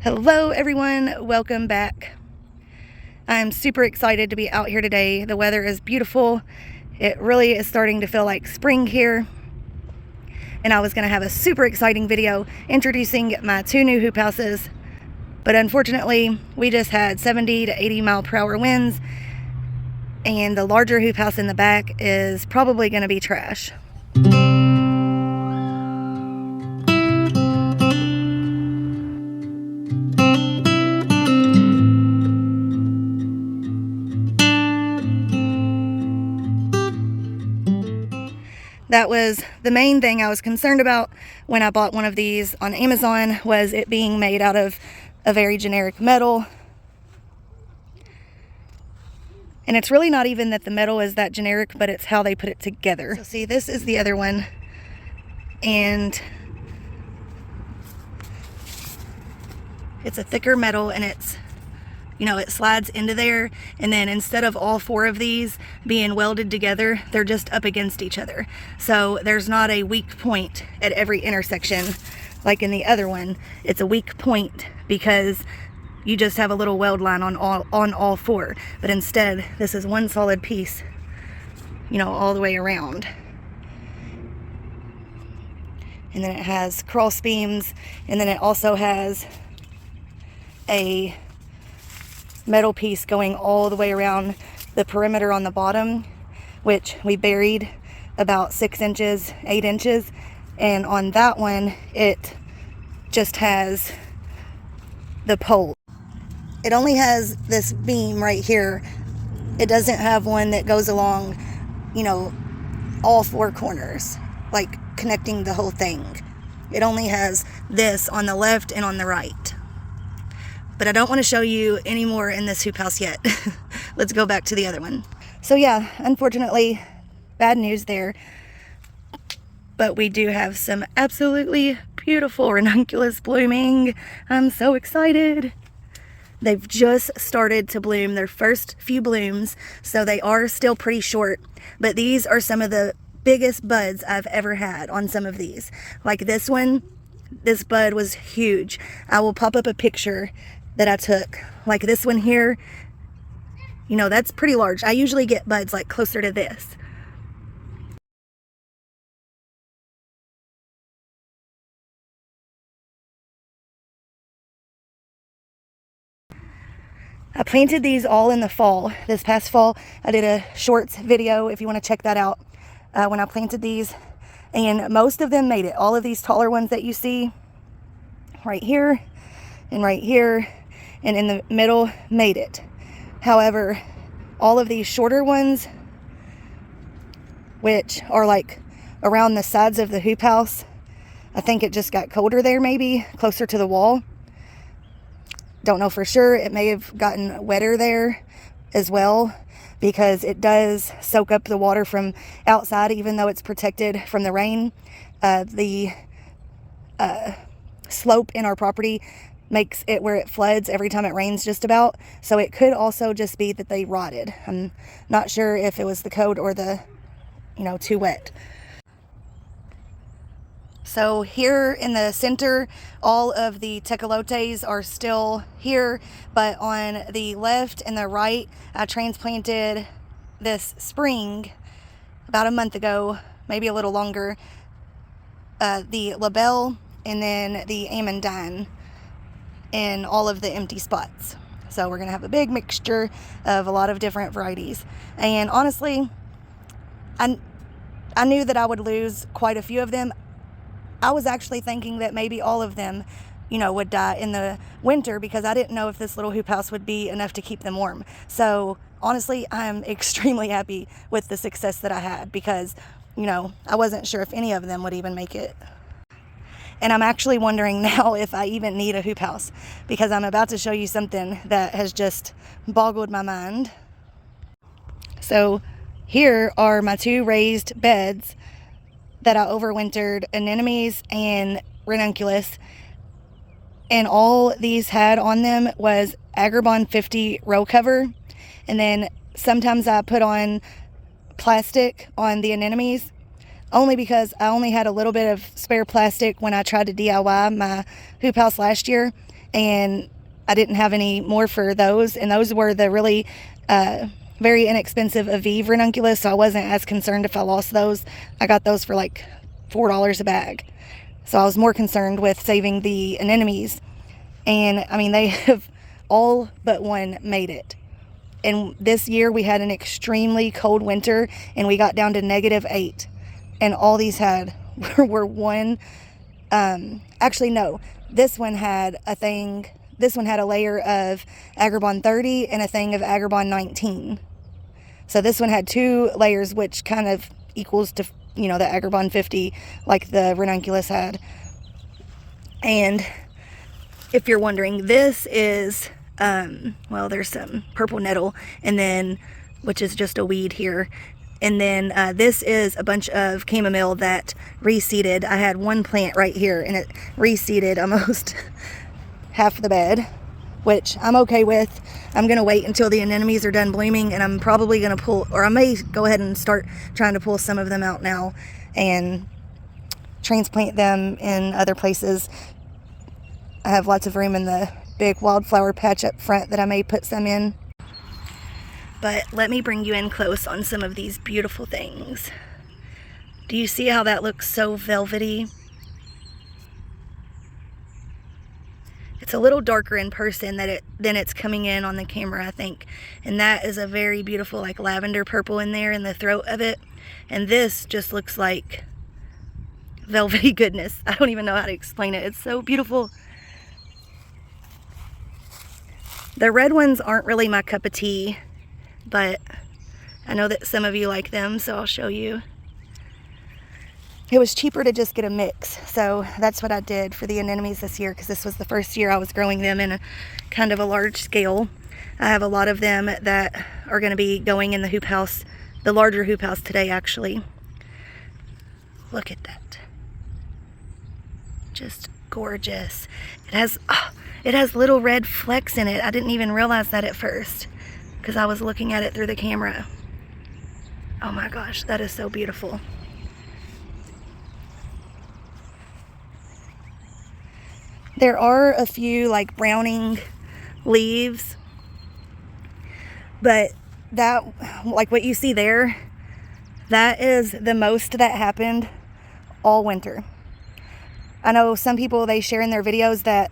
Hello everyone, welcome back. I'm super excited to be out here today. The weather is beautiful. It really is starting to feel like spring here. And I was going to have a super exciting video introducing my two new hoop houses. But unfortunately, we just had 70 to 80 mile per hour winds. And the larger hoop house in the back is probably going to be trash. That was the main thing I was concerned about when I bought one of these on Amazon, was it being made out of a very generic metal. And it's really not even that the metal is that generic, but it's how they put it together. So see, this is the other one. And it's a thicker metal, and it's, you know, it slides into there, and then instead of all four of these being welded together, they're just up against each other. So there's not a weak point at every intersection like in the other one. It's a weak point because you just have a little weld line on all four. But instead, this is one solid piece, you know, all the way around. And then it has cross beams, and then it also has a metal piece going all the way around the perimeter on the bottom, which we buried about 6 inches, 8 inches. And on that one, it just has the pole. It only has this beam right here. It doesn't have one that goes along, you know, all four corners, like connecting the whole thing. It only has this on the left and on the right. But I don't want to show you any more in this hoop house yet. Let's go back to the other one. So yeah, unfortunately, bad news there. But we do have some absolutely beautiful ranunculus blooming. I'm so excited. They've just started to bloom their first few blooms, so they are still pretty short. But these are some of the biggest buds I've ever had on some of these. Like this one, this bud was huge. I will pop up a picture that I took. Like this one here, you know, that's pretty large. I usually get buds like closer to this. I planted these all in the fall. This past fall, I did a shorts video if you want to check that out, when I planted these. And most of them made it. All of these taller ones that you see right here and right here and in the middle made it. However, all of these shorter ones, which are like around the sides of the hoop house, I think it just got colder there, maybe closer to the wall. Don't know for sure. It may have gotten wetter there as well, because it does soak up the water from outside, even though it's protected from the rain. The slope in our property makes it where it floods every time it rains just about. So it could also just be that they rotted. I'm not sure if it was the cold or the, you know, too wet. So here in the center, all of the tecolotes are still here, but on the left and the right, I transplanted this spring about a month ago, maybe a little longer, the labelle and then the amandine in all of the empty spots. So we're gonna have a big mixture of a lot of different varieties. And honestly, I knew that I would lose quite a few of them. I was actually thinking that maybe all of them, you know, would die in the winter, because I didn't know if this little hoop house would be enough to keep them warm. So honestly, I'm extremely happy with the success that I had, because, you know, I wasn't sure if any of them would even make it. And I'm actually wondering now if I even need a hoop house, because I'm about to show you something that has just boggled my mind. So here are my two raised beds that I overwintered anemones and ranunculus, and all these had on them was Agribon 50 row cover. And then sometimes I put on plastic on the anemones, only because I only had a little bit of spare plastic when I tried to DIY my hoop house last year, and I didn't have any more for those, and those were the really very inexpensive Aviv Ranunculus, so I wasn't as concerned if I lost those. I got those for like $4 a bag, so I was more concerned with saving the anemones. And I mean, they have all but one made it. And this year we had an extremely cold winter, and we got down to -8, and all these had were one. Actually, no, this one had a thing. This one had a layer of Agrabah 30 and a thing of Agrabah 19. So this one had 2 layers, which kind of equals to, you know, the Agrabah 50 like the Ranunculus had. And if you're wondering, this is, well, there's some purple nettle, and then, which is just a weed here. And then this is a bunch of chamomile that reseeded. I had one plant right here, and it reseeded almost half the bed, which I'm okay with. I'm going to wait until the anemones are done blooming, and I'm probably going to pull, or I may go ahead and start trying to pull some of them out now and transplant them in other places. I have lots of room in the big wildflower patch up front that I may put some in. But let me bring you in close on some of these beautiful things. Do you see how that looks so velvety? It's a little darker in person than it's coming in on the camera, I think. And that is a very beautiful, like, lavender purple in there in the throat of it. And this just looks like velvety goodness. I don't even know how to explain it. It's so beautiful. The red ones aren't really my cup of tea, but I know that some of you like them, so I'll show you. It was cheaper to just get a mix, so that's what I did for the anemones this year, because this was the first year I was growing them in a kind of a large scale. I have a lot of them that are going to be going in the hoop house, the larger hoop house today, actually. Look at that. Just gorgeous. It has little red flecks in it. I didn't even realize that at first, because I was looking at it through the camera. Oh my gosh, that is so beautiful. There are a few like browning leaves, but that, like what you see there, that is the most that happened all winter. I know some people, they share in their videos that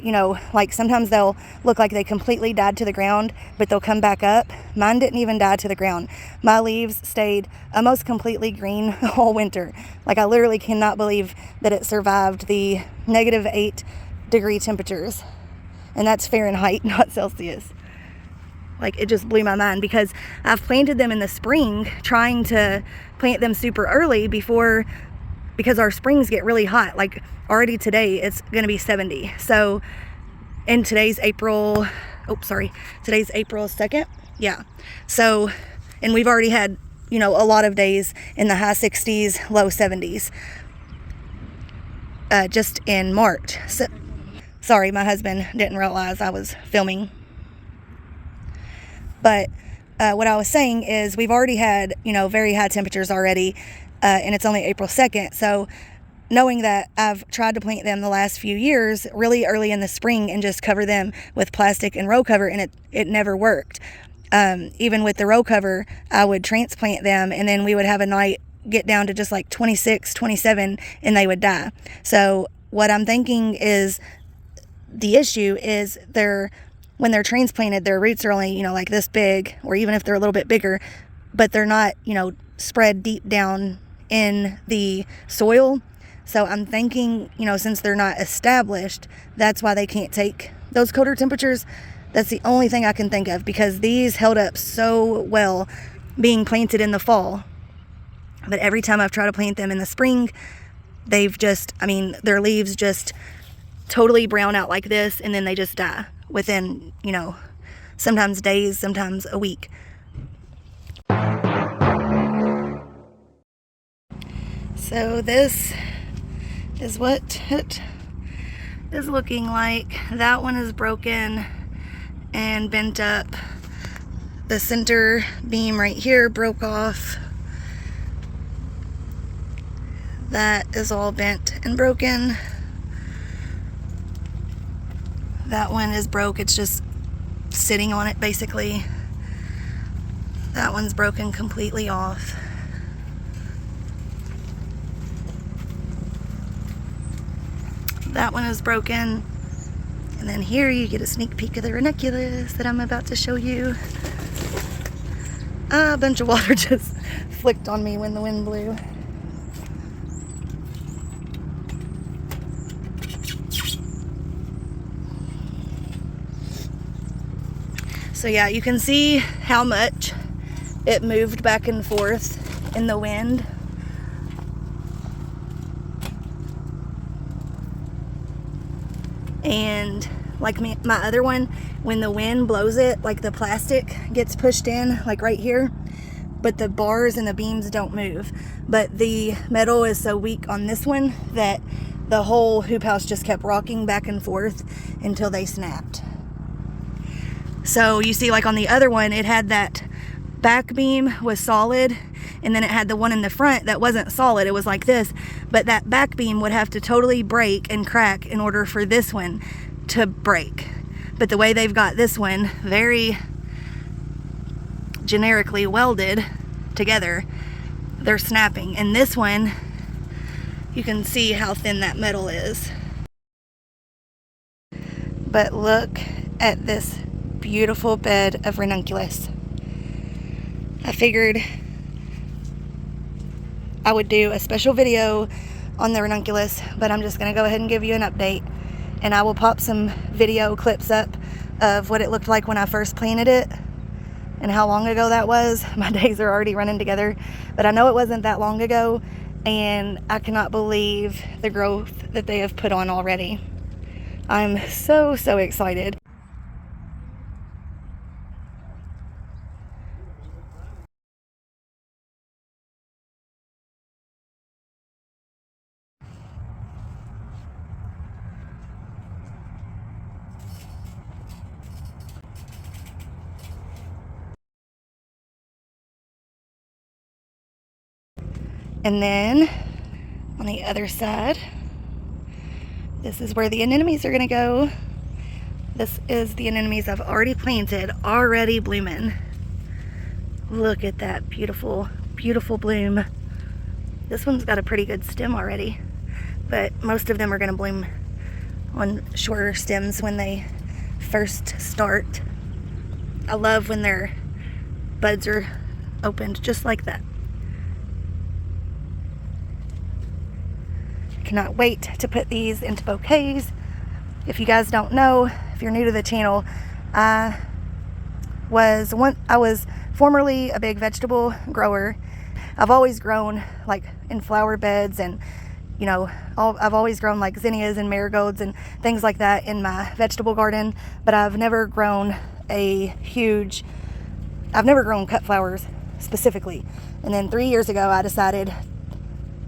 you know, like sometimes they'll look like they completely died to the ground, but they'll come back up. Mine didn't even die to the ground. My leaves stayed almost completely green all winter. Like, I literally cannot believe that it survived the -8-degree temperatures. And that's Fahrenheit, not Celsius. Like, it just blew my mind, because I've planted them in the spring, trying to plant them super early because our springs get really hot. Like, already today it's going to be 70. So, and today's April 2nd. Yeah. So, and we've already had, you know, a lot of days in the high 60s, low 70s, just in March. So, sorry, my husband didn't realize I was filming. But what I was saying is, we've already had, you know, very high temperatures already, and it's only April 2nd. So, knowing that I've tried to plant them the last few years really early in the spring and just cover them with plastic and row cover, and it never worked. Even with the row cover, I would transplant them, and then we would have a night get down to just like 26, 27, and they would die. So what I'm thinking is, the issue is when they're transplanted, their roots are only, you know, like this big, or even if they're a little bit bigger, but they're not, you know, spread deep down in the soil. So I'm thinking, you know, since they're not established, that's why they can't take those colder temperatures. That's the only thing I can think of, because these held up so well being planted in the fall. But every time I've tried to plant them in the spring, they've just, I mean, their leaves just totally brown out like this, and then they just die within, you know, sometimes days, sometimes a week. So this is what it is looking like. That one is broken and bent up. The center beam right here broke off. That is all bent and broken. That one is broke. It's just sitting on it basically. That one's broken completely off. That one is broken. And then here you get a sneak peek of the ranunculus that I'm about to show you. A bunch of water just flicked on me when the wind blew. So yeah, you can see how much it moved back and forth in the wind. And like my other one, when the wind blows it, like the plastic gets pushed in, like right here, but the bars and the beams don't move. But the metal is so weak on this one that the whole hoop house just kept rocking back and forth until they snapped. So you see, like on the other one, it had that back beam was solid, and then it had the one in the front that wasn't solid. It was like this, but that back beam would have to totally break and crack in order for this one to break. But the way they've got this one very generically welded together, they're snapping. And this one, you can see how thin that metal is. But look at this beautiful bed of ranunculus. I figured I would do a special video on the ranunculus, but I'm just going to go ahead and give you an update. And I will pop some video clips up of what it looked like when I first planted it and how long ago that was. My days are already running together, but I know it wasn't that long ago, and I cannot believe the growth that they have put on already. I'm so excited. And then on the other side, this is where the anemones are gonna go. This is the anemones I've already planted, already blooming. Look at that beautiful, beautiful bloom. This one's got a pretty good stem already, but most of them are gonna bloom on shorter stems when they first start. I love when their buds are opened just like that. Cannot wait to put these into bouquets. If you guys don't know, if you're new to the channel, I was formerly a big vegetable grower. I've always grown like in flower beds, and you know, I've always grown like zinnias and marigolds and things like that in my vegetable garden, but I've never grown cut flowers specifically. And then 3 years ago I decided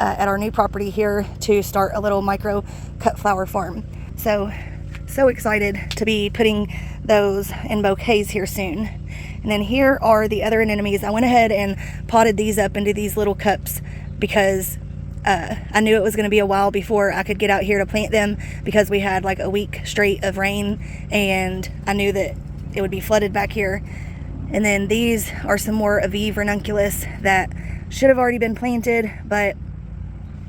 at our new property here to start a little micro cut flower farm. So excited to be putting those in bouquets here soon. And then here are the other anemones. I went ahead and potted these up into these little cups because I knew it was going to be a while before I could get out here to plant them, because we had like a week straight of rain and I knew that it would be flooded back here. And then these are some more Aviv ranunculus that should have already been planted, but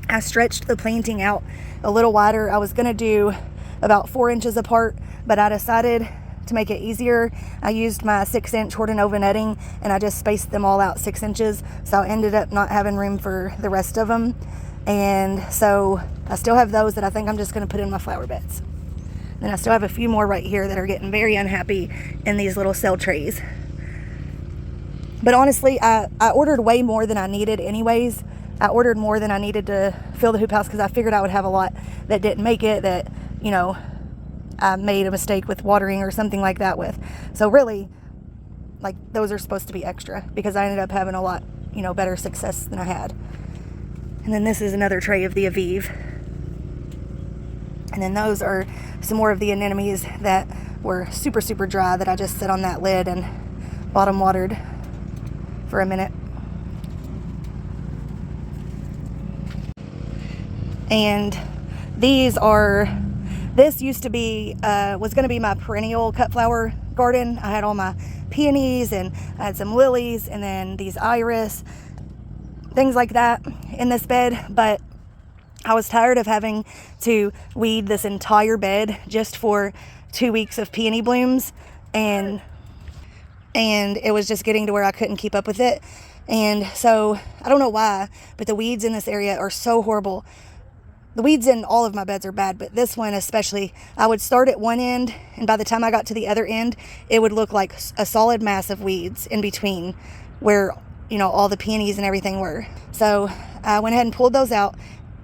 I stretched the planting out a little wider. I was going to do about 4 inches apart, but I decided to make it easier. I used my 6-inch Hortonova netting and I just spaced them all out 6 inches. So I ended up not having room for the rest of them. And so I still have those that I think I'm just going to put in my flower beds. And I still have a few more right here that are getting very unhappy in these little cell trays. But honestly, I ordered way more than I needed anyways. I ordered more than I needed to fill the hoop house because I figured I would have a lot that didn't make it, that, you know, I made a mistake with watering or something like that with. So really, like, those are supposed to be extra because I ended up having a lot, you know, better success than I had. And then this is another tray of the Aviv. And then those are some more of the anemones that were super dry that I just set on that lid and bottom watered for a minute. And these are This used to be, was going to be my perennial Cutflower garden. I had all my peonies, and I had some lilies, and then these iris, things like that in this bed. But I was tired of having to weed this entire bed just for 2 weeks of peony blooms, and it was just getting to where I couldn't keep up with it. And so I don't know why, but the weeds in this area are so horrible. The weeds in all of my beds are bad, but this one especially, I would start at one end, and by the time I got to the other end, it would look like a solid mass of weeds in between where, you know, all the peonies and everything were. So I went ahead and pulled those out,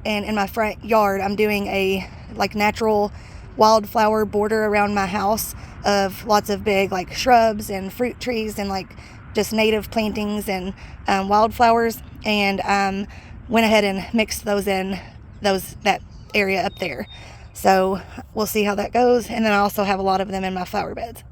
and in my front yard, I'm doing a like natural wildflower border around my house of lots of big like shrubs and fruit trees and like just native plantings and wildflowers, and went ahead and mixed those in that area up there. So we'll see how that goes. And then I also have a lot of them in my flower beds.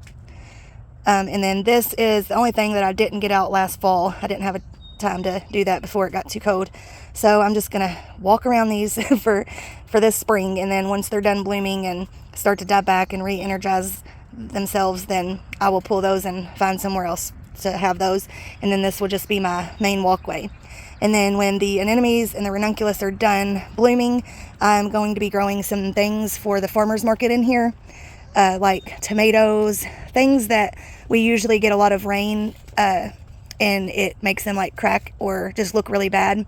And then this is the only thing that I didn't get out last fall. I didn't have a time to do that before it got too cold. So I'm just gonna walk around these for this spring, and then once they're done blooming and start to die back and re-energize themselves, then I will pull those and find somewhere else to have those. And then this will just be my main walkway. And then when the anemones and the ranunculus are done blooming, I'm going to be growing some things for the farmer's market in here, like tomatoes, things that we usually get a lot of rain and it makes them like crack or just look really bad.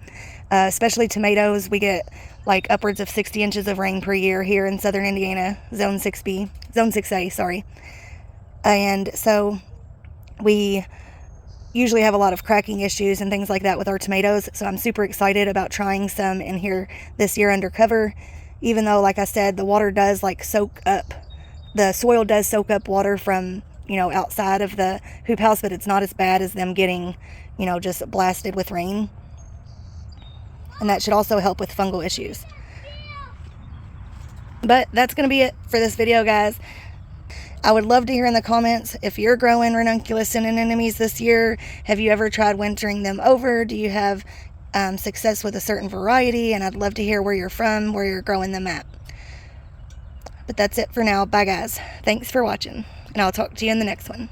Especially tomatoes, we get like upwards of 60 inches of rain per year here in southern Indiana, zone 6A, sorry. And so we usually have a lot of cracking issues and things like that with our tomatoes. So I'm super excited about trying some in here this year undercover, even though, like I said, the water does like soak up, the soil does soak up water from, you know, outside of the hoop house, but it's not as bad as them getting, you know, just blasted with rain. And that should also help with fungal issues. But that's going to be it for this video, guys. I would love to hear in the comments if you're growing ranunculus and anemones this year. Have you ever tried wintering them over? Do you have success with a certain variety? And I'd love to hear where you're from, where you're growing them at. But that's it for now. Bye, guys. Thanks for watching, and I'll talk to you in the next one.